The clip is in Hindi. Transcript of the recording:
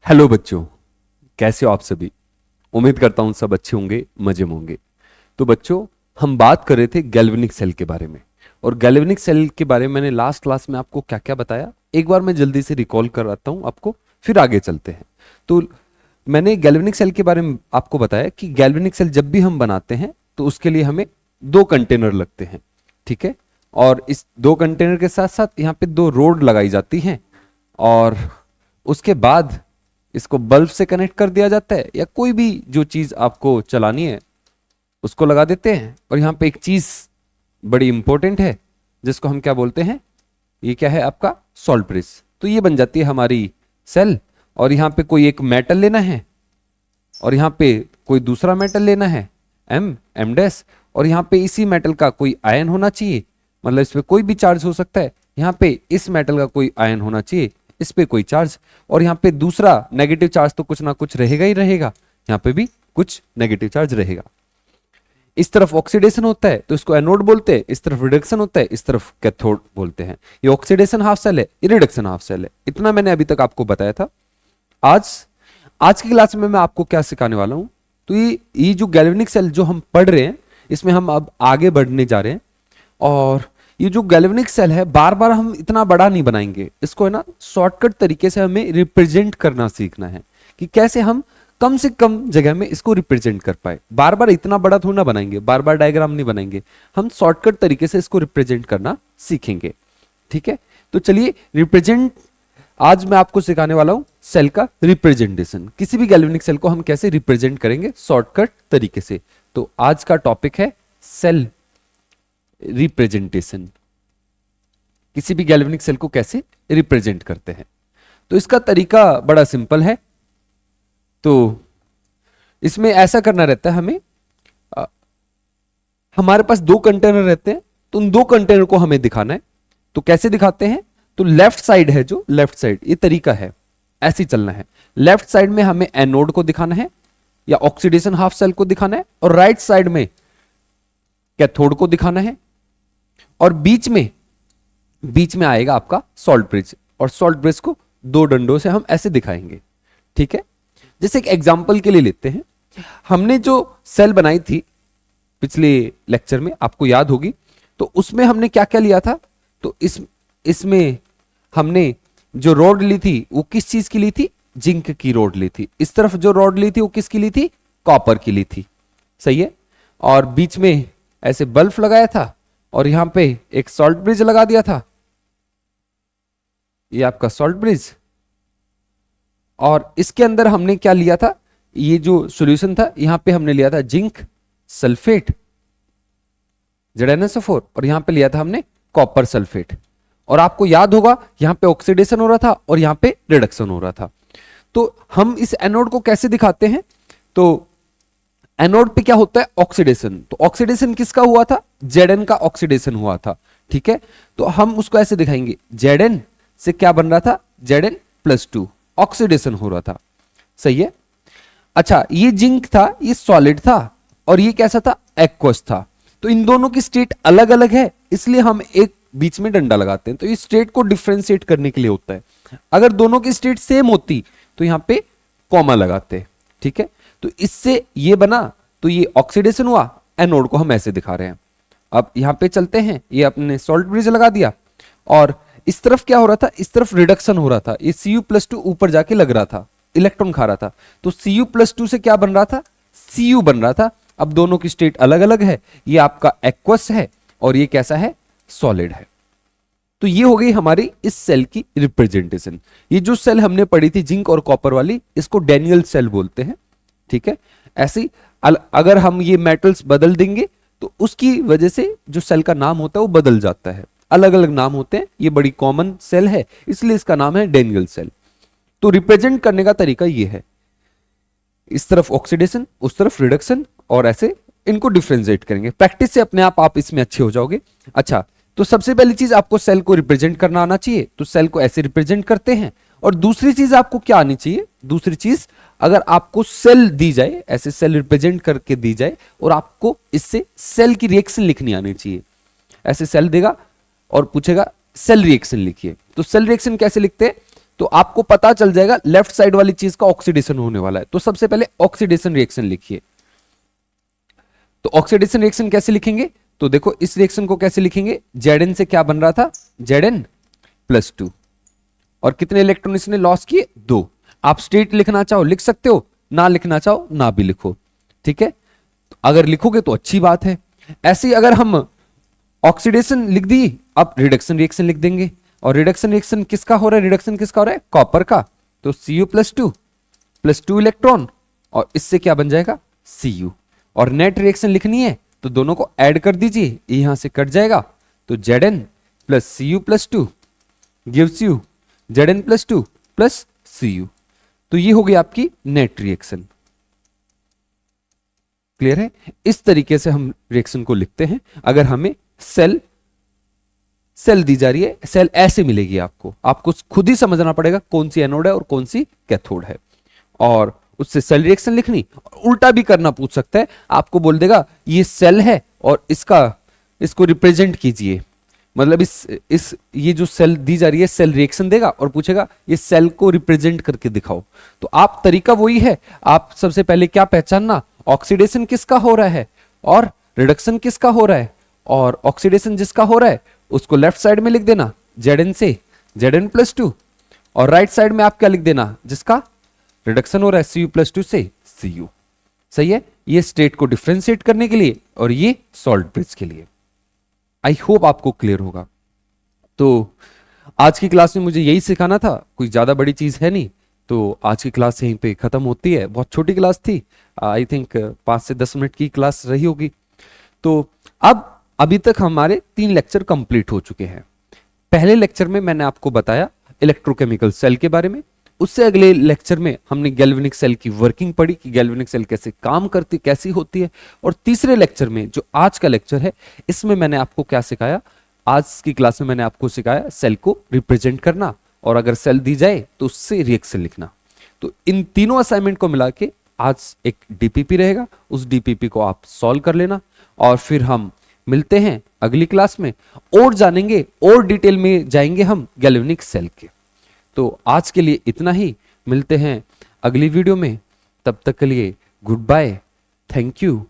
हेलो बच्चों, कैसे हो आप सभी। उम्मीद करता हूं सब अच्छे होंगे, मजे में होंगे। तो बच्चों, हम बात कर रहे थे गैल्वेनिक सेल के बारे में। और गैल्वेनिक सेल के बारे में मैंने लास्ट क्लास में आपको क्या क्या बताया, एक बार मैं जल्दी से रिकॉल कराता हूं आपको, फिर आगे चलते हैं। तो मैंने गैल्वेनिक सेल के बारे में आपको बताया कि गैल्वेनिक सेल जब भी हम बनाते हैं तो उसके लिए हमें दो कंटेनर लगते हैं, ठीक है। और इस दो कंटेनर के साथ साथ यहाँ पे दो रोड लगाई जाती हैं, और उसके बाद इसको बल्ब से कनेक्ट कर दिया जाता है, या कोई भी जो चीज आपको चलानी है उसको लगा देते हैं। और यहाँ पे एक चीज बड़ी इंपॉर्टेंट है जिसको हम क्या बोलते हैं, ये क्या है आपका सॉल्ट ब्रिज। तो ये बन जाती है हमारी सेल। और यहाँ पे कोई एक मेटल लेना है, और यहाँ पे कोई दूसरा मेटल लेना है, एम डैश। और यहाँ पे इसी मेटल का कोई आयन होना चाहिए, मतलब इस पे कोई भी चार्ज हो सकता है। यहाँ पे इस मेटल का कोई आयन होना चाहिए, इस पे कोई चार्ज। और यहाँ पे दूसरा नेगेटिव चार्ज तो कुछ ना कुछ रहेगा ही रहेगा, यहाँ पे भी कुछ नेगेटिव चार्ज रहेगा। इस तरफ ऑक्सीडेशन होता है तो इसको एनोड बोलते हैं, इस तरफ रिडक्शन होता है, इस तरफ कैथोड बोलते हैं। ये ऑक्सीडेशन हाफ सेल है, ये रिडक्शन हाफ सेल है। इतना मैंने अभी तक आपको बताया था। आज आज की क्लास में मैं आपको क्या सिखाने वाला हूं, तो ये जो गैल्वेनिक सेल जो हम पढ़ रहे हैं, इसमें हम अब आगे बढ़ने जा रहे हैं। और ये जो गैल्वेनिक सेल है, बार बार हम इतना बड़ा नहीं बनाएंगे इसको, है ना। शॉर्टकट तरीके से हमें रिप्रेजेंट करना सीखना है कि कैसे हम कम से कम जगह में इसको रिप्रेजेंट कर पाए। बार बार इतना बड़ा थोड़ा ना बनाएंगे, बार बार डायग्राम नहीं बनाएंगे, हम शॉर्टकट तरीके से इसको रिप्रेजेंट करना सीखेंगे, ठीक है। तो चलिए रिप्रेजेंट, आज मैं आपको सिखाने वाला हूं सेल का रिप्रेजेंटेशन। किसी भी गैल्वेनिक सेल को हम कैसे रिप्रेजेंट करेंगे शॉर्टकट तरीके से। तो आज का टॉपिक है सेल रिप्रेजेंटेशन। किसी भी गैल्वेनिक सेल को कैसे रिप्रेजेंट करते हैं, तो इसका तरीका बड़ा सिंपल है। तो इसमें ऐसा करना रहता है हमें, अ, हमारे पास दो कंटेनर रहते हैं, तो उन दो कंटेनर को हमें दिखाना है। तो कैसे दिखाते हैं, तो लेफ्ट साइड है, जो लेफ्ट साइड, ये तरीका है, ऐसे ही चलना है। लेफ्ट साइड में हमें एनोड को दिखाना है या ऑक्सीडेशन हाफ सेल को दिखाना है, और राइट साइड में कैथोड को दिखाना है। और बीच में आएगा आपका सॉल्ट ब्रिज, और सॉल्ट ब्रिज को दो डंडों से हम ऐसे दिखाएंगे, ठीक है। जैसे एक एग्जांपल के लिए लेते हैं, हमने जो सेल बनाई थी पिछले लेक्चर में, आपको याद होगी, तो उसमें हमने क्या क्या लिया था। तो इसमें हमने जो रॉड ली थी वो किस चीज की ली थी, जिंक की रॉड ली थी। इस तरफ जो रॉड ली थी वो किसकी ली थी, कॉपर की ली थी, सही है। और बीच में ऐसे बल्ब लगाया था, और यहां पे एक सॉल्ट ब्रिज लगा दिया था, ये आपका सॉल्ट ब्रिज। और इसके अंदर हमने क्या लिया था, ये जो सॉल्यूशन था, यहां पे हमने लिया था जिंक सल्फेट ZnSO4, और यहां पे लिया था हमने कॉपर सल्फेट। और आपको याद होगा यहां पे ऑक्सीडेशन हो रहा था और यहां पे रिडक्शन हो रहा था। तो हम इस एनोड को कैसे दिखाते हैं, तो एनोड पे क्या होता है, ऑक्सीडेशन। तो ऑक्सीडेशन किसका हुआ था, Zn का ऑक्सीडेशन हुआ था, ठीक है। तो हम उसको ऐसे दिखाएंगे, Zn से क्या बन रहा था, Zn+2 ऑक्सीडेशन हो रहा था, सही है। अच्छा, ये जिंक था, ये सॉलिड था, और ये कैसा था, एक्वस था। तो इन दोनों की स्टेट अलग अलग है, इसलिए हम एक बीच में डंडा लगाते हैं। तो इस स्टेट को डिफरेंशिएट करने के लिए होता है। अगर दोनों की स्टेट सेम होती तो यहां पे कॉमा लगाते हैं, ठीक है। तो इससे ये बना, तो ये ऑक्सीडेशन हुआ, एनोड को हम ऐसे दिखा रहे हैं। अब यहां पे चलते हैं, ये अपने सॉल्ट ब्रिज लगा दिया, और इस तरफ क्या हो रहा था, इस तरफ रिडक्शन हो रहा था। ये Cu+2 ऊपर जाके लग रहा था, इलेक्ट्रॉन खा रहा था। तो Cu+2 से क्या बन रहा था, Cu बन रहा था। अब दोनों की स्टेट अलग अलग है, ये आपका एक्वस है और ये कैसा है, सॉलिड है। तो ये हो गई हमारी इस सेल की रिप्रेजेंटेशन। ये जो सेल हमने पढ़ी थी जिंक और कॉपर वाली, इसको डैनियल सेल बोलते हैं, ठीक है। ऐसे अगर हम ये मेटल्स बदल देंगे तो उसकी वजह से जो सेल का नाम होता है वो बदल जाता है, अलग अलग नाम होते हैं। ये बड़ी कॉमन सेल है, इसलिए इसका नाम है डैनियल सेल। तो रिप्रेजेंट करने का तरीका ये है, इस तरफ ऑक्सीडेशन, उस तरफ रिडक्शन, और ऐसे इनको डिफरेंशिएट करेंगे। प्रैक्टिस से अपने आप इसमें अच्छे हो जाओगे। अच्छा, तो सबसे पहली चीज आपको सेल को रिप्रेजेंट करना आना चाहिए, तो सेल को ऐसे रिप्रेजेंट करते हैं। और दूसरी चीज आपको क्या आनी चाहिए, दूसरी चीज, अगर आपको सेल दी जाए, ऐसे सेल रिप्रेजेंट करके दी जाए, और आपको इससे सेल की रिएक्शन लिखनी आनी चाहिए। ऐसे सेल देगा और पूछेगा सेल रिएक्शन लिखिए, तो सेल रिएक्शन कैसे लिखते हैं, तो आपको पता चल जाएगा लेफ्ट साइड वाली चीज का ऑक्सीडेशन होने वाला है। तो सबसे पहले ऑक्सीडेशन रिएक्शन लिखिए। तो ऑक्सीडेशन रिएक्शन कैसे लिखेंगे? तो देखो इस रिएक्शन को कैसे लिखेंगे, Zn से क्या बन रहा था, Zn+2, और कितने इलेक्ट्रॉन इसने लॉस किए, 2। आप स्टेट लिखना चाहो लिख सकते हो, ना लिखना चाहो ना भी लिखो, ठीक है। तो अगर लिखोगे तो अच्छी बात है। ऐसे ही अगर हम ऑक्सीडेशन लिख दी, अब रिडक्शन रिएक्शन लिख देंगे। और रिडक्शन रिएक्शन किसका हो रहा है, रिडक्शन किसका हो रहा है, कॉपर का। तो Cu+2 इलेक्ट्रॉन, और इससे क्या बन जाएगा, Cu। और नेट रिएक्शन लिखनी है तो दोनों को ऐड कर दीजिए, यहां से कट जाएगा। तो Zn+Cu+2 gives you Zn+2 plus Cu। तो ये हो गई आपकी नेट रिएक्शन। क्लियर है? इस तरीके से हम रिएक्शन को लिखते हैं। अगर हमें सेल दी जा रही है, सेल ऐसे मिलेगी आपको खुद ही समझना पड़ेगा कौन सी एनोड है और कौन सी कैथोड है, और उससे सेल रिएक्शन लिखनी। उल्टा भी करना पूछ सकता है, आपको बोल देगा ये सेल है और इसको रिप्रेजेंट कीजिए, मतलब इस ये जो सेल दी जा रही है सेल रिएक्शन देगा और पूछेगा ये सेल को रिप्रेजेंट करके दिखाओ। तो आप तरीका वही है, आप सबसे पहले क्या पहचानना, ऑक्सीडेशन किसका हो रहा है और रिडक्शन किसका हो रहा है, और ऑक्सीडेशन जिसका हो रहा है उसको लेफ्ट साइड में लिख देना Zn से Zn+2, और राइट साइड में आप क्या लिख देना, जिसका रिडक्शन हो रहा है Cu+2 से Cu। सही है? ये स्टेट को डिफरेंशिएट करने के लिए और ये सॉल्ट ब्रिज के लिए। आई होप आपको क्लियर होगा। तो आज की क्लास में मुझे यही सिखाना था, कोई ज्यादा बड़ी चीज है नहीं। तो आज की क्लास यहीं पे खत्म होती है। बहुत छोटी क्लास थी, आई थिंक 5 से 10 मिनट की क्लास रही होगी। तो अब अभी तक हमारे 3 लेक्चर कंप्लीट हो चुके हैं। पहले लेक्चर में मैंने आपको बताया इलेक्ट्रोकेमिकल सेल के बारे में, उससे अगले लेक्चर में हमने गैल्वेनिक सेल की वर्किंग पढ़ी कि गैल्वेनिक सेल कैसे काम करती, कैसी होती है, और तीसरे लेक्चर में जो आज का लेक्चर है इसमें मैंने आपको क्या सिखाया, आज की क्लास में मैंने आपको सिखाया सेल को रिप्रेजेंट करना, और अगर सेल दी जाए तो उससे रिएक्शन लिखना। तो इन तीनों असाइनमेंट को मिला के आज एक डीपीपी रहेगा, उस डीपीपी को आप सॉल्व कर लेना, और फिर हम मिलते हैं अगली क्लास में और जानेंगे और डिटेल में जाएंगे हम गैल्वेनिक सेल के। तो आज के लिए इतना ही, मिलते हैं अगली वीडियो में, तब तक के लिए गुड बाय, थैंक यू।